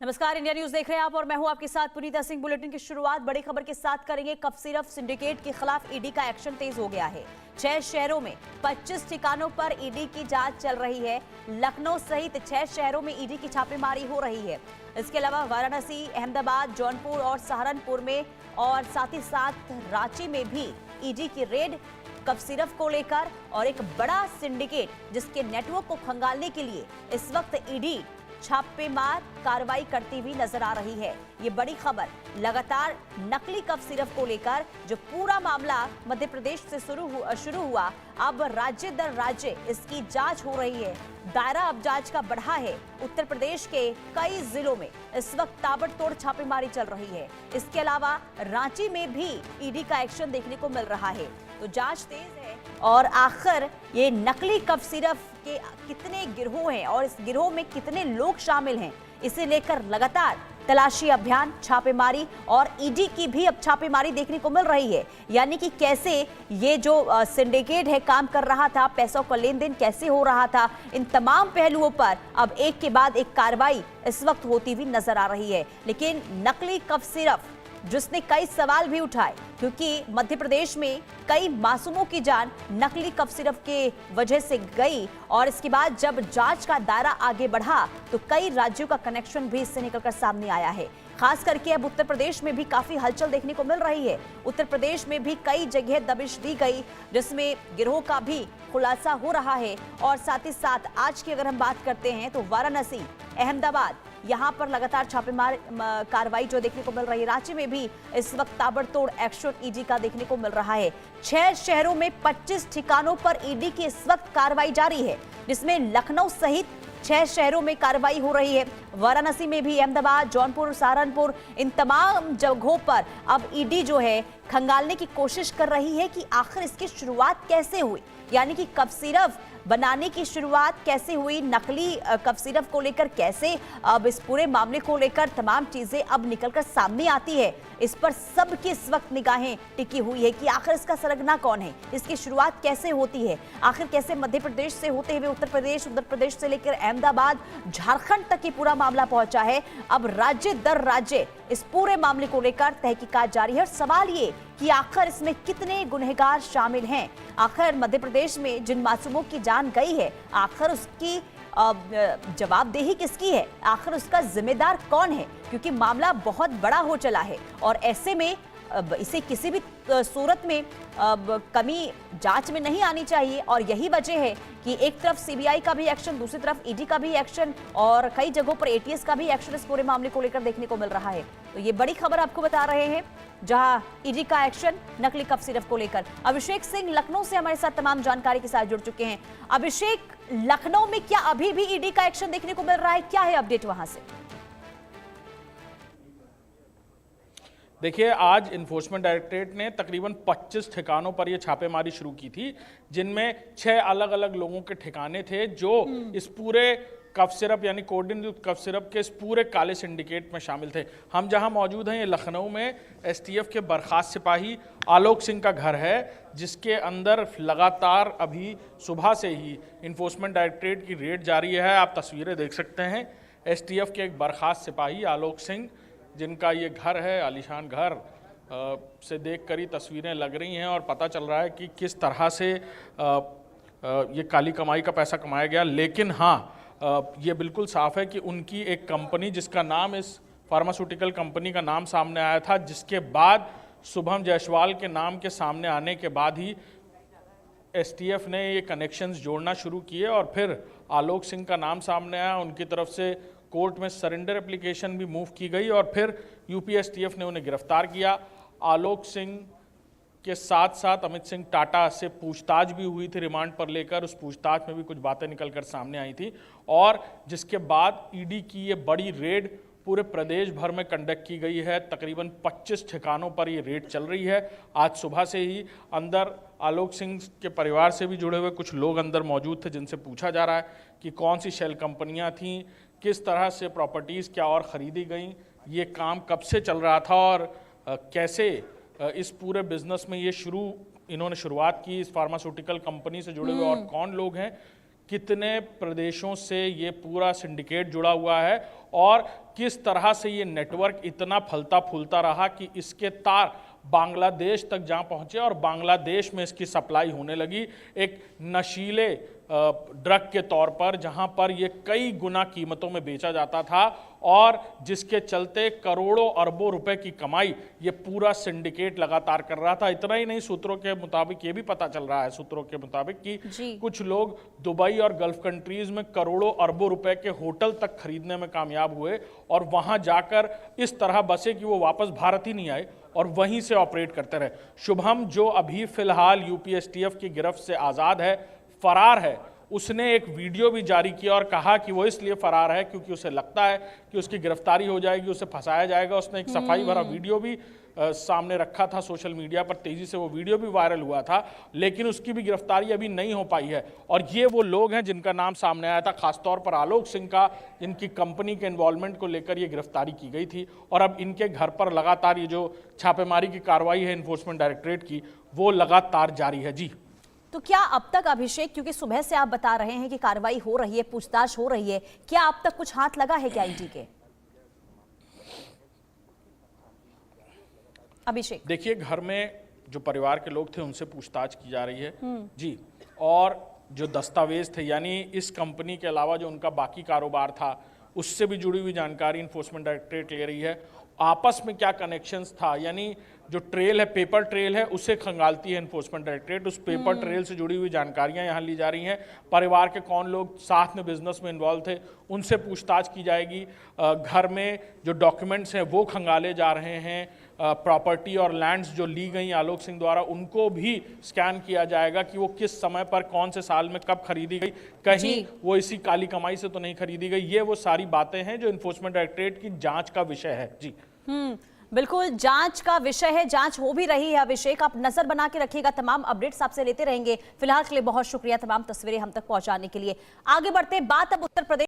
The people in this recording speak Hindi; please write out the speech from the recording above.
नमस्कार, इंडिया न्यूज देख रहे हैं आप और मैं हूं आपके साथ पुनीता सिंह। बुलेटिन की शुरुआत बड़ी खबर के साथ करेंगे। कफ सिरप सिंडिकेट के खिलाफ ईडी का एक्शन तेज हो गया है। 6 शहरों में 25 ठिकानों पर ईडी की जांच चल रही है। लखनऊ सहित 6 शहरों में ईडी की छापेमारी हो रही है। इसके अलावा वाराणसी, अहमदाबाद, जौनपुर और सहारनपुर में और साथ ही साथ रांची में भी ईडी की रेड कफ सिरप को लेकर और एक बड़ा सिंडिकेट जिसके नेटवर्क को खंगालने के लिए इस वक्त ईडी छापेमार कार्रवाई करती हुई नजर आ रही है। ये बड़ी खबर लगातार नकली कफ सिरप को लेकर जो पूरा मामला मध्य प्रदेश से शुरू हुआ, अब राज्य दर राज्य इसकी जांच हो रही है। दायरा अब जांच का बढ़ा है। उत्तर प्रदेश के कई जिलों में इस वक्त ताबड़तोड़ छापेमारी चल रही है। इसके अलावा रांची में भी ईडी का एक्शन देखने को मिल रहा है। तो जांच तेज है और आखिर ये नकली कफ सिरप के कितने गिरोह हैं और इस गिरोह में कितने लोग शामिल हैं, इसे लेकर लगातार तलाशी अभियान, छापेमारी और ईडी की भी अब छापेमारी देखने को मिल रही है। यानी कि कैसे ये जो सिंडिकेट है काम कर रहा था, पैसों का लेन देन कैसे हो रहा था, इन तमाम पहलुओं पर अब एक के बाद एक कार्रवाई इस वक्त होती हुई नजर आ रही है। लेकिन नकली कफ सिरप जिसने कई सवाल भी उठाए, क्योंकि मध्य प्रदेश में कई मासूमों की जान नकली कफ सिरप के वजह से गई और इसके बाद जब जांच का दायरा आगे बढ़ा तो कई राज्यों का कनेक्शन भी इससे निकलकर सामने आया है। खास करके अब उत्तर प्रदेश में भी काफी हलचल देखने को मिल रही है। उत्तर प्रदेश में भी कई जगह दबिश दी गई जिसमें गिरोह का भी खुलासा हो रहा है। और साथ ही साथ आज की अगर हम बात करते हैं तो वाराणसी, अहमदाबाद, यहाँ पर लगातार छापेमार कार्रवाई जो देखने को मिल रही है। रांची में भी इस वक्त ताबड़तोड़ एक्शन ईडी का देखने को मिल रहा है। 6 शहरों में 25 ठिकानों पर ईडी की इस वक्त कार्रवाई जारी है, जिसमें लखनऊ सहित 6 शहरों में कार्रवाई हो रही है। वाराणसी में भी, अहमदाबाद, जौनपुर, सहारनपुर, इन तमाम जगहों पर अब ईडी जो है खंगालने की कोशिश कर रही है कि आखिर इसकी शुरुआत कैसे हुई, यानी कि कफ सिरप बनाने की शुरुआत कैसे हुई, नकली कफ सिरप को लेकर कैसे अब इस पूरे मामले को लेकर तमाम चीजें अब निकलकर सामने आती है। इस पर सबकी इस वक्त निगाहें टिकी हुई है कि आखिर इसका सरगना कौन है, इसकी शुरुआत कैसे होती है, आखिर कैसे मध्य प्रदेश से होते हुए उत्तर प्रदेश से लेकर अहमदाबाद, झारखंड तक ये पूरा मामला पहुंचा है। अब राज्य दर राज्य इस पूरे मामले को लेकर तहकीकात जारी है और सवाल ये कि आखिर इसमें कितने गुनहगार शामिल हैं, आखिर मध्य प्रदेश में जिन मासूमों की जान गई है आखिर उसकी जवाबदेही किसकी है, आखिर उसका जिम्मेदार कौन है, क्योंकि मामला बहुत बड़ा हो चला है और ऐसे में इसे किसी भी सूरत में कमी जांच में नहीं आनी चाहिए। और यही वजह है कि एक तरफ सीबीआई का भी एक्शन, दूसरी तरफ ईडी का भी एक्शन और कई जगहों पर एटीएस का भी एक्शन इस पूरे मामले को लेकर देखने को मिल रहा है। तो ये बड़ी खबर आपको बता रहे हैं, जहां ईडी का एक्शन नकली कफ सिरप को लेकर। अभिषेक सिंह लखनऊ से हमारे साथ तमाम जानकारी के साथ जुड़ चुके हैं। अभिषेक, लखनऊ में क्या अभी भी ईडी का एक्शन देखने को मिल रहा है, क्या है अपडेट वहां से? देखिए, आज इन्फोर्समेंट डायरेक्टरेट ने तकरीबन 25 ठिकानों पर यह छापेमारी शुरू की थी, जिनमें 6 अलग अलग लोगों के ठिकाने थे जो इस पूरे कफ सिरप यानी कोडिन कफ सिरप के इस पूरे काले सिंडिकेट में शामिल थे। हम जहां मौजूद हैं, ये लखनऊ में एसटीएफ के बर्खास्त सिपाही आलोक सिंह का घर है, जिसके अंदर लगातार अभी सुबह से ही इन्फोर्समेंट डायरेक्टरेट की रेड जारी है। आप तस्वीरें देख सकते हैं, एसटीएफ के एक बर्खास्त सिपाही आलोक सिंह, जिनका ये घर है, आलीशान घर, से देखकर ही तस्वीरें लग रही हैं और पता चल रहा है कि किस तरह से ये काली कमाई का पैसा कमाया गया। लेकिन हाँ, ये बिल्कुल साफ है कि उनकी एक कंपनी, जिसका नाम इस फार्मास्यूटिकल कंपनी का नाम सामने आया था, जिसके बाद शुभम जायसवाल के नाम के सामने आने के बाद ही एसटीएफ ने ये कनेक्शंस जोड़ना शुरू किए और फिर आलोक सिंह का नाम सामने आया। उनकी तरफ से कोर्ट में सरेंडर एप्लीकेशन भी मूव की गई और फिर यूपी एसटीएफ ने उन्हें गिरफ्तार किया। आलोक सिंह के साथ साथ अमित सिंह टाटा से पूछताछ भी हुई थी रिमांड पर लेकर। उस पूछताछ में भी कुछ बातें निकलकर सामने आई थी और जिसके बाद ईडी की ये बड़ी रेड पूरे प्रदेश भर में कंडक्ट की गई है। तकरीबन 25 ठिकानों पर ये रेड चल रही है। आज सुबह से ही अंदर आलोक सिंह के परिवार से भी जुड़े हुए कुछ लोग अंदर मौजूद थे, जिनसे पूछा जा रहा है कि कौन सी शेल कंपनियां थीं, किस तरह से प्रॉपर्टीज़ क्या और ख़रीदी गई, ये काम कब से चल रहा था और कैसे इस पूरे बिजनेस में ये इन्होंने शुरुआत की, इस फार्मास्यूटिकल कंपनी से जुड़े हुए और कौन लोग हैं, कितने प्रदेशों से ये पूरा सिंडिकेट जुड़ा हुआ है और किस तरह से ये नेटवर्क इतना फलता फूलता रहा कि इसके तार बांग्लादेश तक जा पहुंचे और बांग्लादेश में इसकी सप्लाई होने लगी एक नशीले ड्रग के तौर पर, जहां पर ये कई गुना कीमतों में बेचा जाता था और जिसके चलते करोड़ों अरबों रुपए की कमाई ये पूरा सिंडिकेट लगातार कर रहा था। इतना ही नहीं, सूत्रों के मुताबिक ये भी पता चल रहा है सूत्रों के मुताबिक कि कुछ लोग दुबई और गल्फ कंट्रीज में करोड़ों अरबों रुपए के होटल तक खरीदने में कामयाब हुए और वहां जाकर इस तरह बसे कि वो वापस भारत ही नहीं आए और वहीं से ऑपरेट करते रहे। शुभम, जो अभी फिलहाल यूपीएसटीएफ की गिरफ्त से आजाद है, फरार है, उसने एक वीडियो भी जारी किया और कहा कि वो इसलिए फरार है क्योंकि उसे लगता है कि उसकी गिरफ्तारी हो जाएगी, उसे फंसाया जाएगा। उसने एक सफाई भरा वीडियो भी सामने रखा था सोशल मीडिया पर, तेजी से वो वीडियो भी वायरल हुआ था, लेकिन उसकी भी गिरफ्तारी अभी नहीं हो पाई है। और ये वो लोग हैं जिनका नाम सामने आया था, खासतौर पर आलोक सिंह का, इनकी कंपनी के इन्वॉल्वमेंट को लेकर ये गिरफ्तारी की गई थी और अब इनके घर पर लगातार ये जो छापेमारी की कार्रवाई है इन्फोर्समेंट डायरेक्टरेट की, वो लगातार जारी है। जी, तो क्या अब तक अभिषेक, क्योंकि सुबह से आप बता रहे हैं कि कार्रवाई हो रही है, पूछताछ हो रही है, क्या अब तक कुछ हाथ लगा है क्या ईडी के? अभिषेक, देखिए, घर में जो परिवार के लोग थे उनसे पूछताछ की जा रही है जी, और जो दस्तावेज थे, यानी इस कंपनी के अलावा जो उनका बाकी कारोबार था उससे भी जुड़ी हुई जानकारी इन्फोर्समेंट डायरेक्टरेट ले रही है। आपस में क्या कनेक्शंस था, यानी जो ट्रेल है, पेपर ट्रेल है, उसे खंगालती है इन्फोर्समेंट डायरेक्टरेट। उस पेपर ट्रेल से जुड़ी हुई जानकारियां यहाँ ली जा रही हैं। परिवार के कौन लोग साथ में बिजनेस में इन्वॉल्व थे उनसे पूछताछ की जाएगी। घर में जो डॉक्यूमेंट्स हैं वो खंगाले जा रहे हैं। प्रॉपर्टी और लैंड्स जो ली गई आलोक सिंह द्वारा उनको भी स्कैन किया जाएगा कि वो किस समय पर, कौन से साल में, कब खरीदी गई, कहीं वो इसी काली कमाई से तो नहीं खरीदी गई। ये वो सारी बातें हैं जो इन्फोर्समेंट डायरेक्टरेट की जांच का विषय है। जी, बिल्कुल जांच का विषय है, जांच हो भी रही है। अभिषेक, आप नजर बना के रखिएगा, तमाम अपडेट्स आपसे लेते रहेंगे। फिलहाल के लिए बहुत शुक्रिया तमाम तस्वीरें हम तक पहुंचाने के लिए। आगे बढ़ते बात अब उत्तर प्रदेश